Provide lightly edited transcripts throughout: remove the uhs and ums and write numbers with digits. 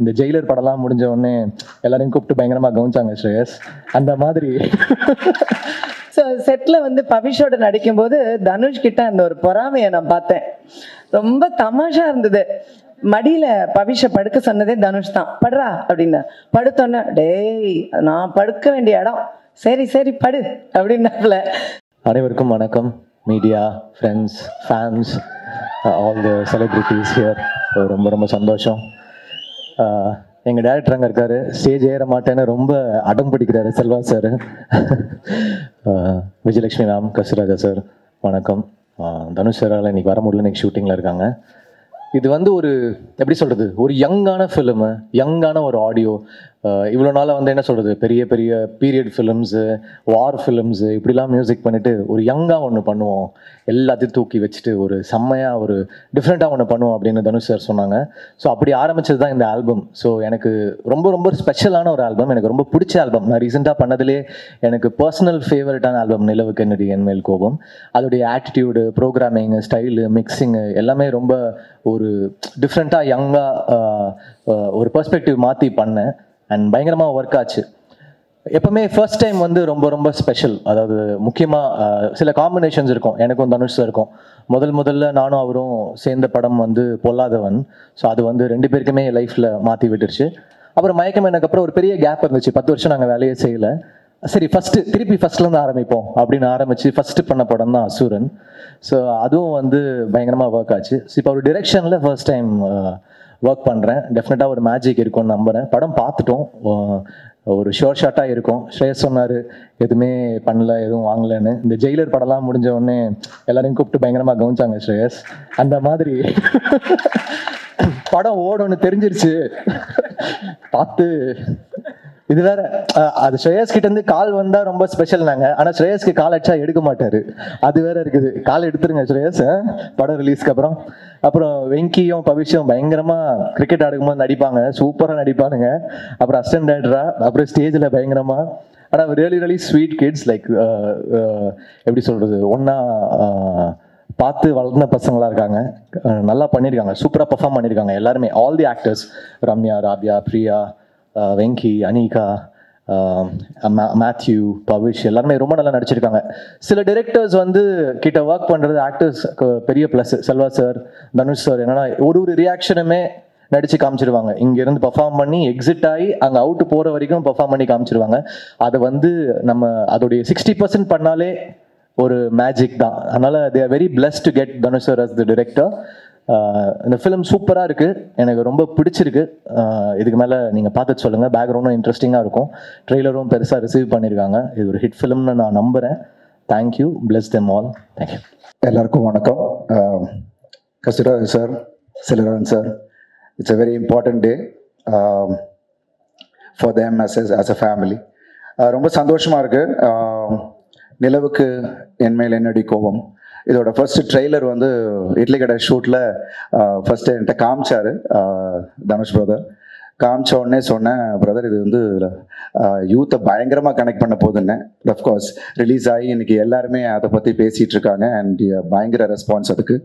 இந்த ஜெயிலர் படம்லாம் முடிஞ்ச உடனே எல்லாரையும் கூப்பிட்டு பயங்கரமா கவனிச்சாங்க ஸ்ரேயஸ். அந்த மாதிரி ஸோ செட்டில் வந்து பவிஷோட நடிக்கும்போது தனுஷ் கிட்ட அந்த ஒரு பொறாமையை நான் பார்த்தேன். ரொம்ப தமாஷா இருந்தது. மடியில பவிஷை படுக்க சொன்னதே தனுஷ் தான். படுறா அப்படின்னு படுத்தோன்னே, டேய் நான் படுக்க வேண்டிய இடம், சரி சரி படு அப்படின்னாப்புல. அனைவருக்கும் வணக்கம். Media, friends, fans, all the celebrities here. ரொம்ப ரொம்ப சந்தோஷம். எங்கள் டேரக்டர் அங்கே இருக்காரு. ஸ்டேஜ் ஏற மாட்டேன்னு ரொம்ப அடம் பிடிக்கிறாரு Selva sir. Vijayalakshmi ma'am, Kasthuraja sir வணக்கம். தனுஷ் சாரால் இன்னைக்கு வர முடியல, இன்னைக்கு ஷூட்டிங்கில் இருக்காங்க. இது வந்து ஒரு எப்படி சொல்கிறது, ஒரு யங்கான ஃபிலிமு, யங்கான ஒரு ஆடியோ. இவ்வளோ நாளாக வந்து என்ன சொல்கிறது, பெரிய பெரிய பீரியட் ஃபிலிம்ஸு, வார் ஃபிலிம்ஸு இப்படிலாம் மியூசிக் பண்ணிவிட்டு ஒரு யங்காக ஒன்று பண்ணுவோம், எல்லாத்தையும் தூக்கி வச்சுட்டு ஒரு செம்மையாக ஒரு டிஃப்ரெண்ட்டாக ஒன்று பண்ணுவோம் அப்படின்னு தனுஷ் சார் சொன்னாங்க. ஸோ அப்படி ஆரம்பிச்சது தான் இந்த ஆல்பம். ஸோ எனக்கு ரொம்ப ரொம்ப ஸ்பெஷலான ஒரு ஆல்பம், எனக்கு ரொம்ப பிடிச்ச ஆல்பம். நான் ரீசெண்டாக பண்ணதுலேயே எனக்கு பர்சனல் ஃபேவரட்டான ஆல்பம் நிலவு கென்னடி என் மேல் கோபம். அதோடைய ஆட்டிடியூடு, ப்ரோக்ராமிங்கு, ஸ்டைலு, மிக்சிங்கு எல்லாமே ரொம்ப ஒரு டிஃப்ரெண்ட்டாக யங்காக ஒரு பெர்ஸ்பெக்டிவ் மாற்றி பண்ணேன். அண்ட் பயங்கரமாக ஒர்க் ஆச்சு. எப்பவுமே ஃபர்ஸ்ட் டைம் வந்து ரொம்ப ரொம்ப ஸ்பெஷல். அதாவது முக்கியமாக சில காம்பினேஷன்ஸ் இருக்கும், எனக்கும் தனுஷ் இருக்கும். முதல்ல நானும் அவரும் சேர்ந்த படம் வந்து பொல்லாதவன். ஸோ அது வந்து ரெண்டு பேருக்குமே லைஃப்பில் மாற்றி விட்டுருச்சு. அப்புறம் மயக்கம் எனக்கு அப்புறம் ஒரு பெரிய கேப் இருந்துச்சு, 10 வருஷம் நாங்கள் வேலையே செய்யலை. சரி திருப்பி ஃபர்ஸ்ட்லேருந்து ஆரம்பிப்போம் அப்படின்னு ஆரம்பித்து ஃபஸ்ட்டு பண்ண படம் தான் அசுரன். ஸோ அதுவும் வந்து பயங்கரமாக ஒர்க் ஆச்சு. ஸோ இப்போ ஒரு டிரெக்ஷனில் ஃபர்ஸ்ட் டைம் ஒர்க் பண்ணுறேன். டெஃபினட்டாக ஒரு மேஜிக் இருக்கும்னு நம்புகிறேன். படம் பார்த்துட்டோம், ஒரு ஷோர் ஷாட்டாக இருக்கும். ஸ்ரேயஸ் சொன்னார் எதுவுமே பண்ணல, எதுவும் வாங்கலைன்னு. இந்த ஜெயிலர் படம்லாம் முடிஞ்ச உடனே எல்லாரையும் கூப்பிட்டு பயங்கரமாக கவனிச்சாங்க ஸ்ரேயஸ். அந்த மாதிரி படம் ஓடும்னு தெரிஞ்சிருச்சு. பார்த்து இது வேற, அது ஸ்ரேயஸ் கிட்ட இருந்து கால் வந்தா ரொம்ப ஸ்பெஷல் நாங்க. ஆனா ஸ்ரேயஸ்க்கு கால் அடிச்சா எடுக்க மாட்டாரு, அது வேற இருக்குது. கால் எடுத்துருங்க ஸ்ரேயஸ் படம் ரிலீஸ்க்கு அப்புறம். அப்புறம் வெங்கியும் பவிஷும் பயங்கரமா கிரிக்கெட் ஆடும்போது நடிப்பாங்க, சூப்பரா நடிப்பானுங்க. அப்புறம் அசிஸ்டன்ட் டைரக்டரா, அப்புறம் ஸ்டேஜ்ல பயங்கரமா. ஆனா ரியலி ஸ்வீட் கிட்ஸ், லைக் எப்படி சொல்றது, ஒன்னா பார்த்து வளர்ந்த பசங்களா இருக்காங்க. நல்லா பண்ணியிருக்காங்க, சூப்பரா பெர்ஃபார்ம் பண்ணியிருக்காங்க எல்லாருமே. All the actors, Ramya, Rabia, Priya, Venky, Anika, Mathew, Pavish எல்லாருமே ரொம்ப நல்லா நடிச்சிருக்காங்க. சில டைரக்டர்ஸ் வந்து கிட்ட ஒர்க் பண்ணுறது ஆக்டர்ஸ்க்கு பெரிய plus. Selva sir, Dhanush sir என்னன்னா ஒரு ரியாக்ஷனுமே நடிச்சு காமிச்சிருவாங்க. இங்கேருந்து பெர்ஃபார்ம் பண்ணி எக்ஸிட் ஆகி அங்கே அவுட்டு போகிற வரைக்கும் பெர்ஃபார்ம் பண்ணி காமிச்சிருவாங்க. அதை வந்து நம்ம அதோடைய 60% பண்ணாலே ஒரு மேஜிக் தான். அதனால they are very blessed to get Dhanush sir as the director. இந்த ஃபிலிம் சூப்பராக இருக்குது, எனக்கு ரொம்ப பிடிச்சிருக்கு. இதுக்கு மேலே நீங்கள் பார்த்துட்டு சொல்லுங்கள். பேக்ரவுண்டும் இன்ட்ரெஸ்டிங்காக இருக்கும், ட்ரெய்லரும் பெருசாக ரிசீவ் பண்ணியிருக்காங்க. இது ஒரு ஹிட் ஃபிலிம்னு நான் நம்புகிறேன். Thank you, bless them all. Thank you. எல்லாருக்கும் வணக்கம். Kasthuraj sir, Selvarajan sir, it's a very important day for them as a family. ரொம்ப சந்தோஷமாக இருக்குது. நிலவுக்கு என் மேல் என்னடி கோபம், இதோட ஃபர்ஸ்ட் ட்ரெய்லர் வந்து இட்லி கடை ஷூட்டில் ஃபர்ஸ்ட் என்கிட்ட காமிச்சாரு தனுஷ் பிரதர். காமிச்ச உடனே சொன்னேன், பிரதர் இது வந்து யூத்தை பயங்கரமாக கனெக்ட் பண்ண போதுன்னு. அஃப்கோர்ஸ் ரிலீஸ் ஆகி இன்னைக்கு எல்லாருமே அதை பற்றி பேசிகிட்டு இருக்காங்க. அண்ட் பயங்கர ரெஸ்பான்ஸ் அதுக்கு.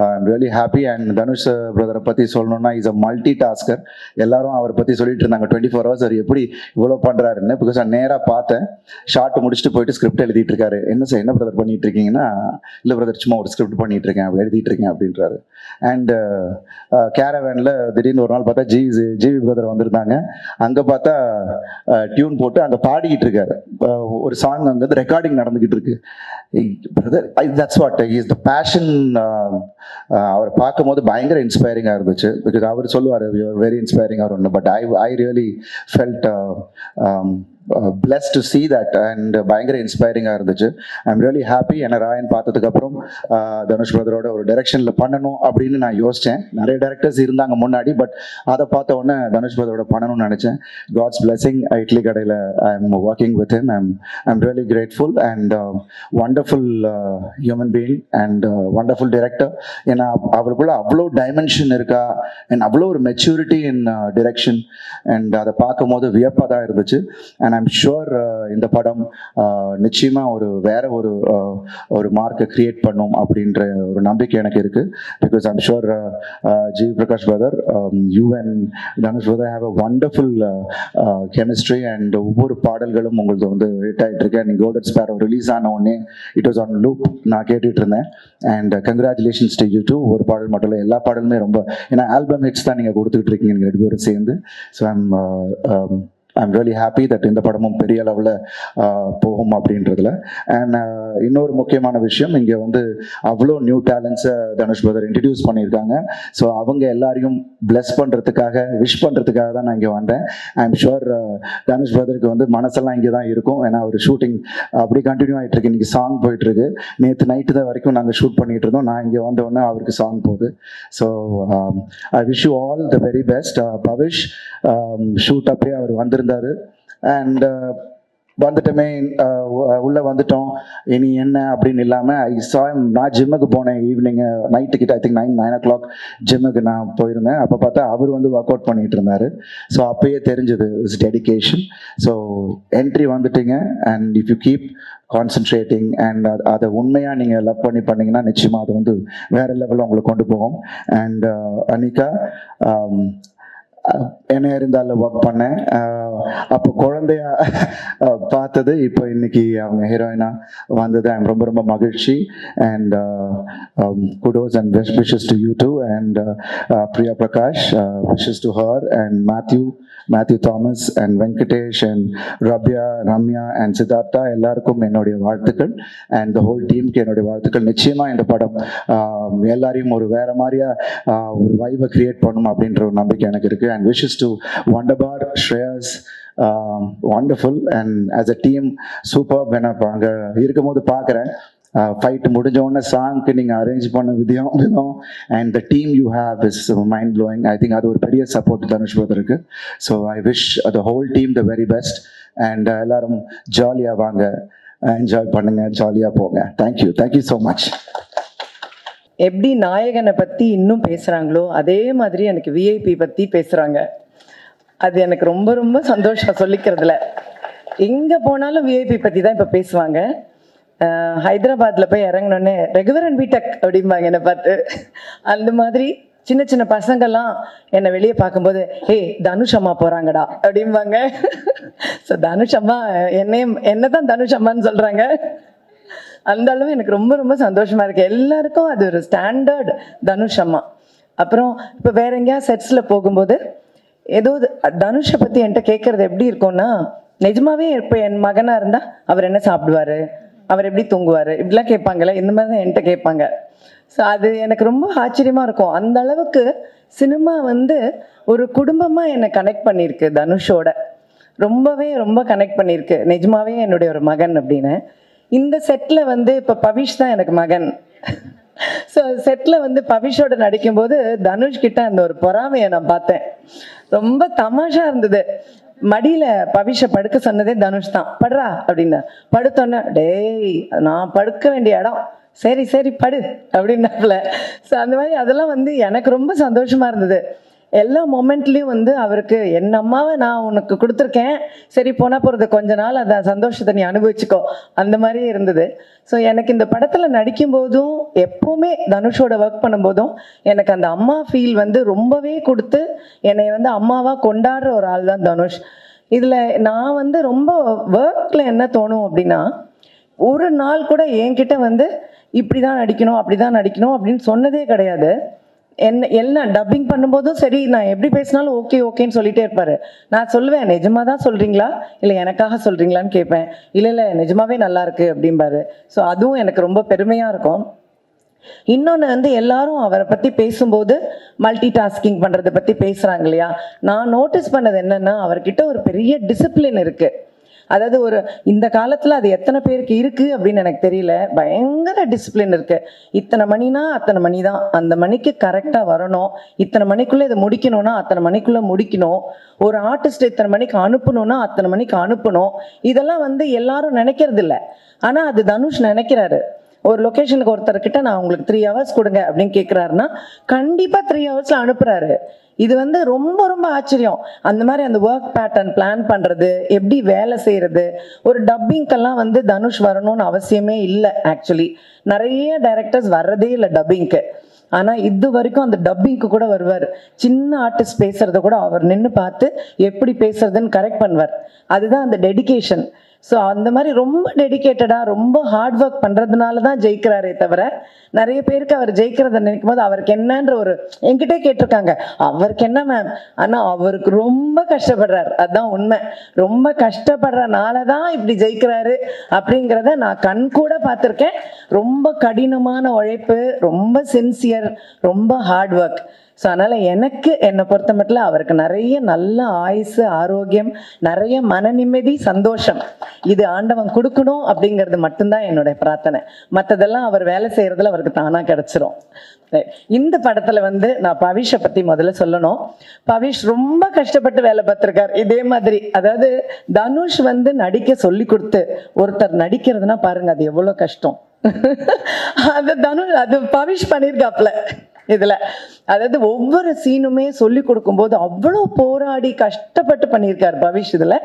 I'm really happy. And Dhanush பிரதரை பற்றி சொல்லணும்னா இஸ் அ மல்டி டாஸ்கர். எல்லாரும் அவரை பற்றி சொல்லிட்டு இருந்தாங்க 24 hours அவர் எப்படி இவ்வளோ பண்ணுறாருன்னு. பிகாஸ் நான் நேராக பார்த்தேன், ஷார்ட் முடிச்சுட்டு போயிட்டு ஸ்கிரிப்ட் எழுதிட்டு இருக்காரு. என்ன சார் என்ன பிரதர் பண்ணிட்டு இருக்கீங்கன்னா, இல்லை பிரதர் சும்மா ஒரு ஸ்கிரிப்ட் பண்ணிட்டு இருக்கேன், எழுதிட்டு இருக்கேன் அப்படின்றாரு. அண்ட் கேரவேனில் திடீர்னு ஒரு நாள் பார்த்தா ஜிவி பிரதர் வந்திருந்தாங்க. அங்கே பார்த்தா டியூன் போட்டு அங்கே பாடிக்கிட்டு இருக்காரு. ஒரு சாங் அங்கே ரெக்கார்டிங் நடந்துகிட்டு இருக்கு. Brother, that's what is the passion. அவரை பார்க்கும்போது பயங்கர இன்ஸ்பைரிங்காக இருந்துச்சு. பிகாஸ் அவர் சொல்லுவார் வெரி இன்ஸ்பைரிங் அவர் ஒன்று. But I really felt blessed to see that. And பயங்கர இன்ஸ்பைரிங்காக இருந்துச்சு. I'm really happy. ஏன்னா ராயன் பார்த்ததுக்கப்புறம் தனுஷ் பிரதரோட ஒரு டைரக்ஷனில் பண்ணணும் அப்படின்னு நான் யோசித்தேன். நிறைய டைரக்டர்ஸ் இருந்தாங்க முன்னாடி, பட் அதை பார்த்த உடனே தனுஷ் பிரதரோட பண்ணணும்னு நினச்சேன். God's blessing. இட்லி கடையில் I am working with him. I'm really grateful and wonderful human being and wonderful director. ஏன்னா அவருக்குள்ள அவ்வளோ டைமென்ஷன் இருக்கா அண்ட் அவ்வளோ ஒரு மெச்சூரிட்டி இன் டிரெக்ஷன். அண்ட் அதை பார்க்கும் போது வியப்பாக தான் இருந்துச்சு. அண்ட் ஐம் ஷுர் இந்த படம் நிச்சயமாக வேற ஒரு மார்க்கை கிரியேட் பண்ணும் அப்படின்ற ஒரு நம்பிக்கை எனக்கு இருக்குது. Because I'm sure G Prakash brother, you and Dhanush brother have a wonderful chemistry and ஒவ்வொரு பாடல்களும் உங்களுக்கு வந்து ஹிட் ஆகிட்டு இருக்கு. அண்ட் கோல்டன் ஸ்பேரோ ரிலீஸ் ஆன உடனே இட் வாஸ் ஆன் லூப் நான் கேட்டுட்டு இருந்தேன். And congratulations to you too. ஒரு பாடல் மட்டும் இல்லை, எல்லா பாடலுமே ரொம்ப, ஏன்னா ஆல்பம் ஹிட்ஸ் தான் நீங்கள் கொடுத்துக்கிட்டு இருக்கீங்க நீங்கள் 2 பேரும் சேர்ந்து. So I'm really happy that இந்த படமும் பெரிய அளவில் போகும் அப்படின்றதுல. அண்ட் இன்னொரு முக்கியமான விஷயம், இங்கே வந்து அவ்வளோ நியூ டேலண்ட்ஸை தனுஷ் பிரதர் இன்ட்ரடியூஸ் பண்ணியிருக்காங்க. ஸோ அவங்க எல்லாரையும் பிளஸ் பண்ணுறதுக்காக, விஷ் பண்ணுறதுக்காக தான் நான் இங்கே வந்தேன். ஐம் ஷுர் தனுஷ் பிரதருக்கு வந்து மனசெல்லாம் இங்கே தான் இருக்கும். ஏன்னா ஒரு ஷூட்டிங் அப்படி கண்டினியூ ஆகிட்டு இருக்கு. இன்றைக்கி சாங் போயிட்டுருக்கு. நேற்று நைட்டு தான் வரைக்கும் நாங்கள் ஷூட் பண்ணிகிட்டு இருந்தோம். நான் இங்கே வந்தோடனே அவருக்கு சாங் போகுது. So I wish you all the very best. Pavish shoot அப்பயே அவர் வந்திருந்தார். அண்ட் வந்துட்டோமே, உள்ளே வந்துட்டோம், இனி என்ன அப்படின்னு இல்லாமல் நான் ஜிம்முக்கு போனேன். ஈவினிங் நைட்டுக்கிட்ட ஐ திங்க் 9 o'clock ஜிம்முக்கு நான் போயிருந்தேன். அப்போ பார்த்தா அவர் வந்து ஒர்க் அவுட் பண்ணிட்டு இருந்தார். ஸோ அப்பயே தெரிஞ்சது இஸ் டெடிகேஷன். ஸோ என்ட்ரி வந்துட்டீங்க. And if you keep concentrating and அதை உண்மையாக நீங்கள் லவ் பண்ணி பண்ணிங்கன்னா நிச்சயமாக அது வந்து வேறு லெவலில் உங்களுக்கு கொண்டு போகும். அண்ட் அனிகா, என்ன இருந்தாலும் ஒர்க் பண்ணேன். அப்போ குழந்தையா பார்த்தது, இப்போ இன்னைக்கு அவங்க ஹீரோயினா வந்தது. ஐம் ரொம்ப ரொம்ப மகிழ்ச்சி. And kudos and best wishes to you too. And Priya Prakash, wishes to her. And Mathew Thomas and Venkatesh and Ramya and Siddhartha, எல்லாருக்கும் என்னுடைய வாழ்த்துக்கள். அண்ட் த ஹோல் டீமுக்கு என்னுடைய வாழ்த்துக்கள். நிச்சயமாக இந்த படம் எல்லாரையும் ஒரு வேற மாதிரியா ஒரு வைபை கிரியேட் பண்ணும் அப்படின்ற ஒரு நம்பிக்கை எனக்கு இருக்குது. And wishes to Wunderbar, Shreyas, wonderful. And as a team super. நான் அங்கே இருக்கும்போது பார்க்குறேன், ஃபைட் முடிஞ்ச உடனே சாங்க்கு நீங்கள் அரேஞ்ச் பண்ண விதம் and the team you have is mind blowing. I think அது ஒரு பெரிய சப்போர்ட் தனுஷ் பிரதருக்கு. So I wish the whole team the very best. And எல்லாரும் ஜாலியாக வாங்க, என்ஜாய் பண்ணுங்க, ஜாலியாக போங்க. Thank you so much. எப்படி நாயகனை பற்றி இன்னும் பேசுகிறாங்களோ அதே மாதிரி எனக்கு விஐபி பற்றி பேசுகிறாங்க. அது எனக்கு ரொம்ப ரொம்ப சந்தோஷம் சொல்லிக்கிறதுல. எங்கே போனாலும் விஐபி பற்றி தான் இப்போ பேசுவாங்க. ஹைதராபாத்தில் போய் இறங்கினோடனே ரெகுவரன் பிடெக் அப்படிம்பாங்க என்னை பார்த்து. அந்த மாதிரி சின்ன சின்ன பசங்கள்லாம் என்னை வெளியே பார்க்கும்போது, ஹே தனுஷ் அம்மா போகிறாங்கடா அப்படிம்பாங்க. ஸோ தனுஷ் அம்மா என்ன தான் தனுஷ் அம்மான்னு சொல்கிறாங்க. அந்த அளவு எனக்கு ரொம்ப ரொம்ப சந்தோஷமா இருக்கு. எல்லாருக்கும் அது ஒரு ஸ்டாண்டர்ட் தனுஷ் அம்மா. அப்புறம் இப்போ வேற எங்கேயா செட்ஸில் போகும்போது ஏதோ தனுஷை பற்றி என்கிட்ட கேட்கறது எப்படி இருக்கும்னா, நிஜமாவே இப்போ என் மகனாக இருந்தால் அவர் என்ன சாப்பிடுவாரு, அவர் எப்படி தூங்குவார், இப்படிலாம் கேட்பாங்கல்ல, இந்த மாதிரி தான் என்கிட்ட கேட்பாங்க. ஸோ அது எனக்கு ரொம்ப ஆச்சரியமாக இருக்கும். அந்த அளவுக்கு சினிமா வந்து ஒரு குடும்பமாக என்னை கனெக்ட் பண்ணியிருக்கு தனுஷோட. ரொம்ப கனெக்ட் பண்ணியிருக்கு. நிஜமாவே என்னுடைய ஒரு மகன் அப்படின்னு. இந்த செட்டில் வந்து இப்போ பவிஷ் தான் எனக்கு மகன். ஸோ செட்டில் வந்து பவிஷோட நடிக்கும்போது தனுஷ் கிட்ட அந்த ஒரு பொறாமையை நான் பார்த்தேன். ரொம்ப தமாஷா இருந்தது. மடியில் பவிஷை படுக்க சொன்னதே தனுஷ் தான். படுறா அப்படின்னா படுத்தோன்னே, டேய் நான் படுக்க வேண்டிய இடம், சரி படு அப்படின்னாப்புல. ஸோ அந்த மாதிரி அதெல்லாம் வந்து எனக்கு ரொம்ப சந்தோஷமா இருந்தது. எல்லா மொமெண்ட்லேயும் வந்து அவருக்கு என் அம்மாவை நான் உனக்கு கொடுத்துருக்கேன், சரி போனால் போகிறது கொஞ்ச நாள் அந்த சந்தோஷத்தை நீ அனுபவிச்சுக்கோ, அந்த மாதிரி இருந்தது. ஸோ எனக்கு இந்த படத்தில் நடிக்கும்போதும் எப்போவுமே தனுஷோட ஒர்க் பண்ணும்போதும் எனக்கு அந்த அம்மா ஃபீல் வந்து ரொம்பவே கொடுத்து என்னை வந்து அம்மாவாக கொண்டாடுற ஒரு ஆள் தான் தனுஷ். இதில் நான் வந்து ரொம்ப ஒர்க்கில் என்ன தோணும் அப்படின்னா, ஒரு நாள் கூட என்கிட்ட வந்து இப்படி தான் நடிக்கணும் அப்படி தான் நடிக்கணும் அப்படின்னு சொன்னதே கிடையாது. எல்லாம் டப்பிங் பண்ணும்போதும் சரி, நான் எப்படி பேசினாலும் ஓகேன்னு சொல்லிட்டே இருப்பாரு. நான் சொல்லுவேன், நிஜமா தான் சொல்றீங்களா இல்லை எனக்காக சொல்றீங்களான்னு கேட்பேன். இல்லை நிஜமாவே நல்லா இருக்கு அப்படிம்பாரு. ஸோ அதுவும் எனக்கு ரொம்ப பெருமையா இருக்கும். இன்னொன்று வந்து எல்லாரும் அவரை பற்றி பேசும்போது மல்டி டாஸ்கிங் பண்ணுறதை பற்றி பேசுகிறாங்க இல்லையா. நான் நோட்டீஸ் பண்ணது என்னன்னா, அவர்கிட்ட ஒரு பெரிய டிசிப்ளின் இருக்கு. அதாவது ஒரு இந்த காலத்தில் அது எத்தனை பேருக்கு இருக்குது அப்படின்னு எனக்கு தெரியல. பயங்கர டிசிப்ளின் இருக்குது. இத்தனை மணினா அத்தனை மணி தான், அந்த மணிக்கு கரெக்டாக வரணும், இத்தனை மணிக்குள்ளே இதை முடிக்கணும்னா அத்தனை மணிக்குள்ளே முடிக்கணும், ஒரு ஆர்டிஸ்ட் இத்தனை மணிக்கு அனுப்பணும்னா அத்தனை மணிக்கு அனுப்பணும். இதெல்லாம் வந்து எல்லாரும் நினைக்கிறது இல்லை. ஆனால் அது தனுஷ் நினைக்கிறாரு. ஒரு லொக்கேஷனுக்கு ஒருத்தர்கிட்ட நான் உங்களுக்கு 3 hours கொடுங்க அப்படின்னு கேட்குறாருன்னா கண்டிப்பாக 3 hours அனுப்புகிறாரு. இது வந்து ரொம்ப ரொம்ப ஆச்சரியம். அந்த மாதிரி அந்த ஒர்க் பேட்டர்ன் பிளான் பண்றது, எப்படி வேலை செய்யறது. ஒரு டப்பிங்கெல்லாம் வந்து தனுஷ் வரணும்னு அவசியமே இல்லை. ஆக்சுவலி நிறைய டைரக்டர்ஸ் வர்றதே இல்லை டப்பிங்க்கு. ஆனா இது வரைக்கும் அந்த டப்பிங்க்கு கூட வருவார். சின்ன ஆர்டிஸ்ட் பேசுறத கூட அவர் நின்று பார்த்து எப்படி பேசுறதுன்னு கரெக்ட் பண்ணுவார். அதுதான் அந்த டெடிகேஷன். ஸோ அந்த மாதிரி ரொம்ப டெடிக்கேட்டடாக ரொம்ப ஹார்ட் ஒர்க் பண்ணுறதுனால தான் ஜெயிக்கிறாரே தவிர, நிறைய பேருக்கு அவர் ஜெயிக்கிறத நினைக்கும் போது அவருக்கு என்னன்ற ஒரு என்கிட்டே கேட்டிருக்காங்க, அவருக்கு என்ன மேம், ஆனால் அவருக்கு ரொம்ப கஷ்டப்படுறாரு. அதுதான் உண்மை. ரொம்ப கஷ்டப்படுறனால தான் இப்படி ஜெயிக்கிறாரு அப்படிங்கிறத நான் கண் கூட பார்த்துருக்கேன். ரொம்ப கடினமான உழைப்பு, ரொம்ப சின்சியர், ரொம்ப ஹார்ட் ஒர்க். ஸோ அதனால் எனக்கு என்னை பொறுத்த மட்டும் அவருக்கு நிறைய நல்ல ஆயுசு, ஆரோக்கியம், நிறைய மன நிம்மதி, சந்தோஷம் இது ஆண்டவன் கொடுக்கணும் அப்படிங்கிறது மட்டும்தான் என்னுடைய பிரார்த்தனை. மற்றதெல்லாம் அவர் வேலை செய்கிறதுல அவருக்கு தானாக கிடச்சிரும். இந்த படத்தில் வந்து நான் பவிஷை பற்றி முதல்ல சொல்லணும். பவிஷ் ரொம்ப கஷ்டப்பட்டு வேலை பார்த்துருக்கார். இதே மாதிரி அதாவது தனுஷ் வந்து நடிக்க சொல்லி கொடுத்து ஒருத்தர் நடிக்கிறதுனா பாருங்க அது எவ்வளோ கஷ்டம். அது பவிஷ் பண்ணியிருக்காப்ல இதுல. அதாவது ஒவ்வொரு சீனுமே சொல்லி கொடுக்கும்போது அவ்வளோ போராடி கஷ்டப்பட்டு பண்ணியிருக்கார் பவிஷ் இதுல.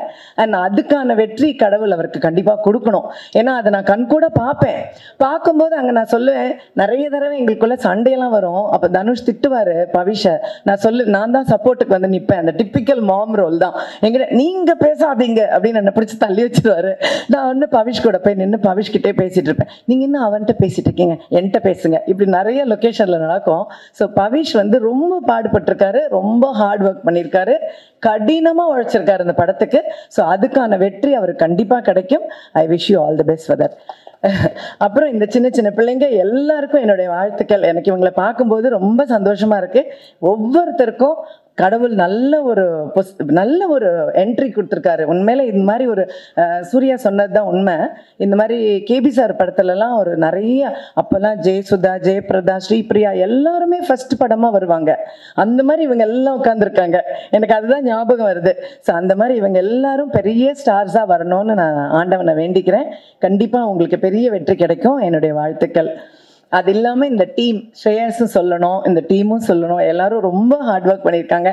அண்ட் அதுக்கான வெற்றி கடவுள் அவருக்கு கண்டிப்பா கொடுக்கணும். ஏன்னா அதை நான் கண் கூட பார்ப்பேன். பார்க்கும்போது அங்க நான் சொல்லுவேன், நிறைய தடவை எங்களுக்குள்ள சண்டையெல்லாம் வரும். அப்ப தனுஷ் திட்டுவாரு பவிஷை. நான் தான் சப்போர்ட்டுக்கு வந்து நிற்பேன். அந்த டிப்பிக்கல் மாம் ரோல் தான் எங்கிட்ட. நீங்க பேசாதீங்க அப்படின்னு என்னை பிடிச்சி தள்ளி வச்சிருவாரு. நான் வந்து பவிஷ் கூட போய் நின்று பவிஷ் கிட்டே பேசிட்டு இருப்பேன். நீங்க இன்னும் அவன்கிட்ட பேசிட்டு இருக்கீங்க, என்கிட்ட பேசுங்க. இப்படி நிறைய லொகேஷன்ல நடக்கும். ஸோ பவிஷ் வந்து ரொம்ப பாடுபட்டிருக்காரு, ரொம்ப ஹார்ட் ஒர்க் பண்ணியிருக்காரு, கடினமா உழைச்சிருக்காரு இந்த படத்துக்கு. ஸோ அதுக்கான வெற்றி அவருக்கு கண்டிப்பா கிடைக்கும். I wish you all the best for that. அப்புறம் இந்த சின்ன சின்ன பிள்ளைங்க எல்லாருக்கும் என்னுடைய வாழ்த்துக்கள். எனக்கு இவங்களை பார்க்கும்போது ரொம்ப சந்தோஷமா இருக்கு. ஒவ்வொருத்தருக்கும் கடவுள் நல்ல ஒரு என்ட்ரி கொடுத்துருக்காரு. உண்மையில இந்த மாதிரி ஒரு சூர்யா சொன்னதுதான் உண்மை. இந்த மாதிரி கேபி சார் படத்துலலாம் ஒரு நிறைய அப்பெல்லாம் ஜெயசுதா, ஜெயபிரதா, ஸ்ரீபிரியா எல்லாருமே ஃபர்ஸ்ட் படமா வருவாங்க. அந்த மாதிரி இவங்க எல்லாம் உட்காந்துருக்காங்க. எனக்கு அதுதான் ஞாபகம் வருது. ஸோ அந்த மாதிரி இவங்க எல்லாரும் பெரிய ஸ்டார்ஸா வரணும்னு நான் ஆண்டவனை வேண்டிக்கிறேன். கண்டிப்பா உங்களுக்கு பெரிய வெற்றி கிடைக்கும். என்னுடைய வாழ்த்துக்கள். அது இல்லாமல் இந்த டீம் ஸ்ரேயஸும் சொல்லணும், இந்த டீமும் சொல்லணும். எல்லாரும் ரொம்ப ஹார்ட் ஒர்க் பண்ணியிருக்காங்க.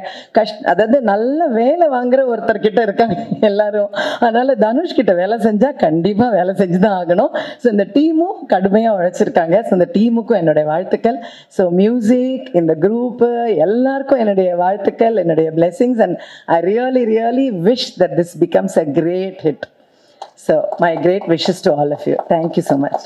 அதாவது நல்ல வேலை வாங்குற ஒருத்தர்கிட்ட இருக்காங்க எல்லாரும். அதனால தனுஷ் கிட்ட வேலை செஞ்சா கண்டிப்பா வேலை செஞ்சுதான் ஆகணும். ஸோ இந்த டீமும் கடுமையாக உழைச்சிருக்காங்க. ஸோ இந்த டீமுக்கும் என்னுடைய வாழ்த்துக்கள். ஸோ மியூசிக், இந்த குரூப்பு எல்லாருக்கும் என்னுடைய வாழ்த்துக்கள், என்னுடைய blessings. And I really wish that this becomes a great hit. So my great wishes to all of you. Thank you so much.